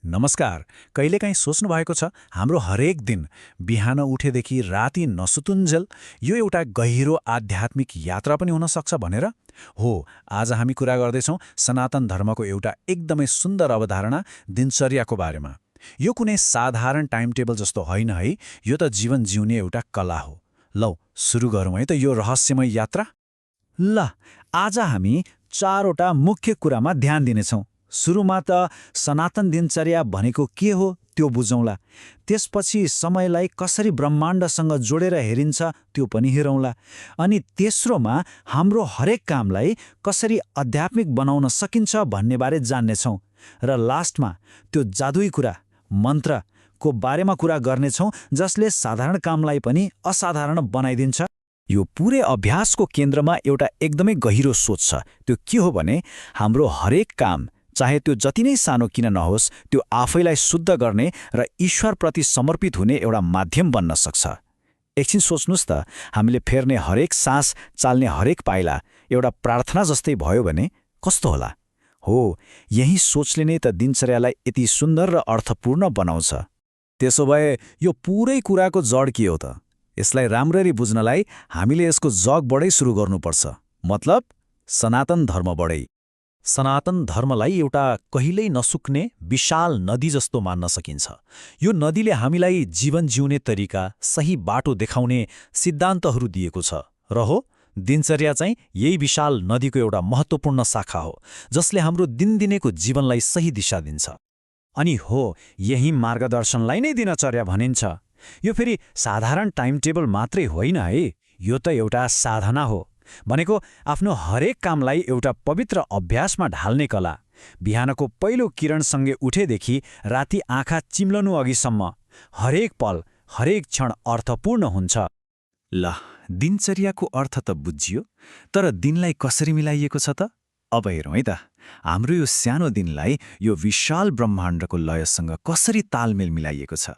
नमस्कार। कहिलेकाहीँ सोच्नु भएको छ हाम्रो हरेक दिन बिहान उठेदेखि राति नसुतुन्जेल यो एउटा गहिरो आध्यात्मिक यात्रा पनि हुन सक्छ भनेर? हो, आज हामी कुरा गर्दैछौँ सनातन धर्मको एउटा एकदमै सुन्दर अवधारणा दिनचर्याको बारेमा। यो कुनै साधारण टाइम टेबल जस्तो होइन है, यो त जीवन जिउने एउटा कला हो। लौ सुरु गरौँ है त यो रहस्यमय यात्रा। ल, आज हामी चारवटा मुख्य कुरामा ध्यान दिनेछौँ। सुरुमा त सनातन दिनचर्या भनेको के हो त्यो बुझौँला। त्यसपछि समयलाई कसरी ब्रह्माण्डसँग जोडेर हेरिन्छ त्यो पनि हेरौँला। अनि तेस्रोमा हाम्रो हरेक कामलाई कसरी आध्यात्मिक बनाउन सकिन्छ भन्नेबारे जान्नेछौँ। र लास्टमा त्यो जादुई कुरा मन्त्रको बारेमा कुरा गर्नेछौँ जसले साधारण कामलाई पनि असाधारण बनाइदिन्छ। यो पुरै अभ्यासको केन्द्रमा एउटा एकदमै गहिरो सोच छ। त्यो के हो भने हाम्रो हरेक काम, चाहे त्यो जति नै सानो किन नहोस्, त्यो आफैलाई शुद्ध गर्ने र ईश्वरप्रति समर्पित हुने एउटा माध्यम बन्न सक्छ। एकछिन सोच्नुस् त, हामीले फेर्ने हरेक सास, चाल्ने हरेक पाइला एउटा प्रार्थना जस्तै भयो भने कस्तो होला? हो, यही सोचले नै त दिनचर्यालाई यति सुन्दर र अर्थपूर्ण बनाउँछ। त्यसो भए यो पुरै कुराको जड के हो त? यसलाई राम्ररी बुझ्नलाई हामीले यसको जगबाटै सुरु गर्नुपर्छ। मतलब सनातन धर्मबाटै। सनातन धर्मलाई एउटा कहिल्यै नसुक्ने विशाल नदी जस्तो मान्न सकिन्छ। यो नदीले हामीलाई जीवन जिउने तरिका, सही बाटो देखाउने सिद्धान्तहरू दिएको छ। र हो, दिनचर्या चाहिँ यही विशाल नदीको एउटा महत्त्वपूर्ण शाखा हो जसले हाम्रो दिनदिनैको जीवनलाई सही दिशा दिन्छ। अनि हो, यही मार्गदर्शनलाई नै दिनचर्या भनिन्छ। यो फेरि साधारण टाइम टेबल मात्रै होइन है, यो त एउटा साधना हो। भनेको आफ्नो हरेक कामलाई एउटा पवित्र अभ्यासमा ढाल्ने कला। बिहानको पहिलो किरणसँगै उठेदेखि राति आँखा चिम्लनु अघिसम्म हरेक पल, हरेक क्षण अर्थपूर्ण हुन्छ। ल, दिनचर्याको अर्थ त बुझियो, तर दिनलाई कसरी मिलाइएको छ त? अब हेरौँ है त, हाम्रो यो सानो दिनलाई यो विशाल ब्रह्माण्डको लयसँग कसरी तालमेल मिलाइएको छ।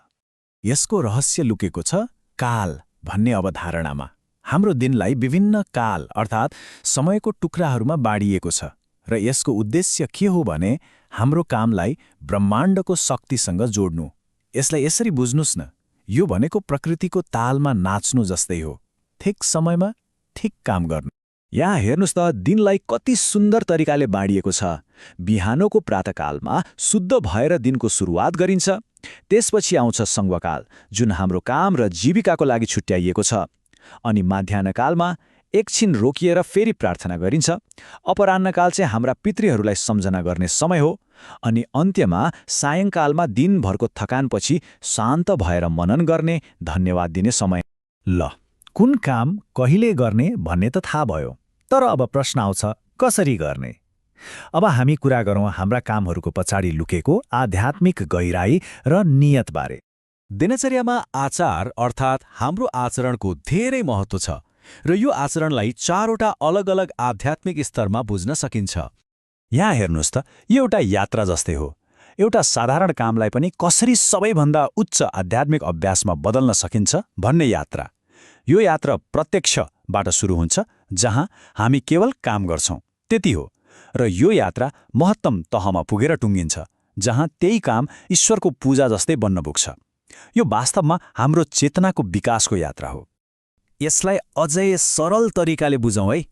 यसको रहस्य लुकेको छ काल भन्ने अवधारणामा। हाम्रो दिनलाई विभिन्न काल अर्थात् समयको टुक्राहरूमा बाँडिएको छ र यसको उद्देश्य के हो भने हाम्रो कामलाई ब्रह्माण्डको शक्तिसँग जोड्नु। यसलाई यसरी बुझ्नुस् न, यो भनेको प्रकृतिको तालमा नाच्नु जस्तै हो। ठिक समयमा ठिक काम गर्नु। यहाँ हेर्नुस् त, दिनलाई कति सुन्दर तरिकाले बाँडिएको छ। बिहानको प्रातःकालमा शुद्ध भएर दिनको सुरुवात गरिन्छ। त्यसपछि आउँछ सङ्घकाल, जुन हाम्रो काम र जीविकाको लागि छुट्याइएको छ। अनि माध्याह्नकालमा एकछिन रोकिएर फेरि प्रार्थना गरिन्छ। अपराह्नकाल चाहिँ हाम्रा पितृहरूलाई सम्झना गर्ने समय हो। अनि अन्त्यमा सायङ्कालमा दिनभरको थकानपछि शान्त भएर मनन गर्ने, धन्यवाद दिने समय। ल, कुन काम कहिले गर्ने भन्ने त थाहा भयो, तर अब प्रश्न आउँछ कसरी गर्ने। अब हामी कुरा गरौँ हाम्रा कामहरूको पछाडि लुकेको आध्यात्मिक गहिराई र नियतबारे। दिनचर्यामा आचार अर्थात् हाम्रो आचरणको धेरै महत्त्व छ र यो आचरणलाई चारवटा अलग अलग आध्यात्मिक स्तरमा बुझ्न सकिन्छ। यहाँ हेर्नुहोस् त, यो एउटा यात्रा जस्तै हो। एउटा साधारण कामलाई पनि कसरी सबैभन्दा उच्च आध्यात्मिक अभ्यासमा बदल्न सकिन्छ भन्ने यात्रा। यो यात्रा प्रत्यक्षबाट सुरु हुन्छ, जहाँ हामी केवल काम गर्छौँ त्यति हो। र यो यात्रा महत्तम तहमा पुगेर टुङ्गिन्छ, जहाँ त्यही काम ईश्वरको पूजा जस्तै बन्न पुग्छ। यो वास्तवमा हाम्रो चेतनाको विकासको यात्रा हो। यसलाई अझै सरल तरिकाले बुझौँ है।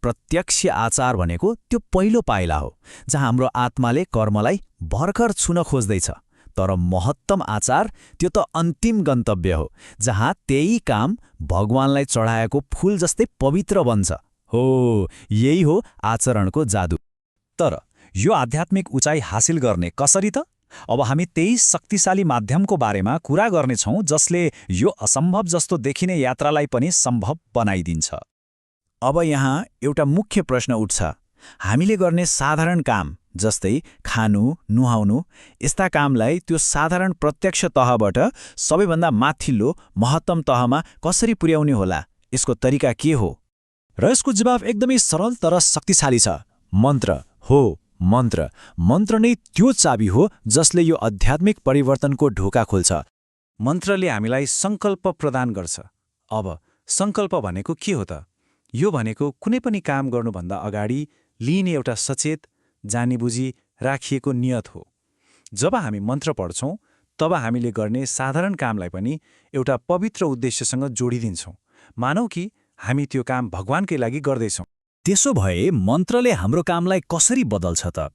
प्रत्यक्ष आचार भनेको त्यो पहिलो पाइला हो जहाँ हाम्रो आत्माले कर्मलाई भर्खर छुन खोज्दैछ। तर महत्तम आचार त्यो त अन्तिम गन्तव्य हो, जहाँ त्यही काम भगवानलाई चढाएको फूल जस्तै पवित्र बन्छ। हो, यही हो आचरणको जादु। तर यो आध्यात्मिक उचाइ हासिल गर्ने कसरी त? अब हामी त्यही शक्तिशाली माध्यमको बारेमा कुरा गर्नेछौँ जसले यो असम्भव जस्तो देखिने यात्रालाई पनि सम्भव बनाइदिन्छ। अब यहाँ एउटा मुख्य प्रश्न उठ्छ। हामीले गर्ने साधारण काम जस्तै खानु, नुहाउनु, यस्ता कामलाई त्यो साधारण प्रत्यक्ष तहबाट सबैभन्दा माथिल्लो महत्तम तहमा कसरी पुर्याउने होला? यसको तरिका के हो? र यसको जवाफ एकदमै सरल तर शक्तिशाली छ। मन्त्र हो। मन्त्र नै त्यो चाबी हो जसले यो आध्यात्मिक परिवर्तनको ढोका खोल्छ। मन्त्रले हामीलाई सङ्कल्प प्रदान गर्छ। अब सङ्कल्प भनेको के हो त? यो भनेको कुनै पनि काम गर्नुभन्दा अगाडि लिइने एउटा सचेत, जानीबुझी राखिएको नियत हो। जब हामी मन्त्र पढ्छौँ तब हामीले गर्ने साधारण कामलाई पनि एउटा पवित्र उद्देश्यसँग जोडिदिन्छौँ। मानौ कि हामी त्यो काम भगवानकै लागि गर्दैछौँ। त्यसो भए मन्त्रले हाम्रो कामलाई कसरी बदल्छ त?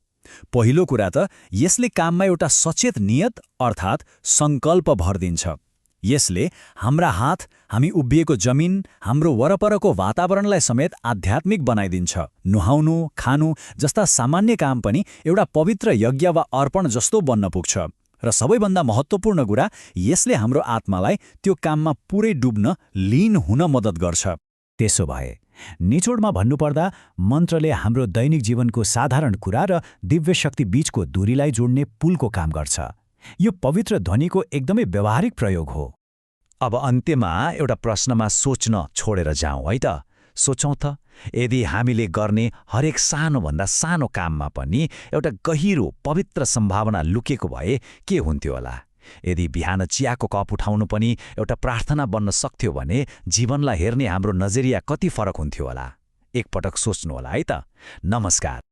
पहिलो कुरा त यसले काममा एउटा सचेत नियत अर्थात् सङ्कल्प भरिदिन्छ। यसले हाम्रा हात, हामी उभिएको जमिन, हाम्रो वरपरको वातावरणलाई समेत आध्यात्मिक बनाइदिन्छ। नुहाउनु, खानु जस्ता सामान्य काम पनि एउटा पवित्र यज्ञ वा अर्पण जस्तो बन्न पुग्छ। र सबैभन्दा महत्त्वपूर्ण कुरा, यसले हाम्रो आत्मालाई त्यो काममा पुरै डुब्न, लीन हुन मद्दत गर्छ। त्यसो भए निचोडमा भन्नुपर्दा मन्त्रले हाम्रो दैनिक जीवनको साधारण कुरा र दिव्य शक्ति बीचको दूरीलाई जोड्ने पुलको काम गर्छ। यो पवित्र ध्वनिको एकदमै व्यावहारिक प्रयोग हो। अब अन्त्यमा एउटा प्रश्नमा सोच्न छोडेर जाउँ है त। सोचौँ त, यदि हामीले गर्ने हरेक सानोभन्दा सानो काममा पनि एउटा गहिरो पवित्र सम्भावना लुकेको भए के हुन्थ्यो होला? यदि बिहान चियाको कप उठाउनु पनि एउटा प्रार्थना बन्न सक्थ्यो भने जीवनलाई हेर्ने हाम्रो नजरिया कति फरक हुन्थ्यो होला? एकपटक सोच्नुहोला है त। नमस्कार।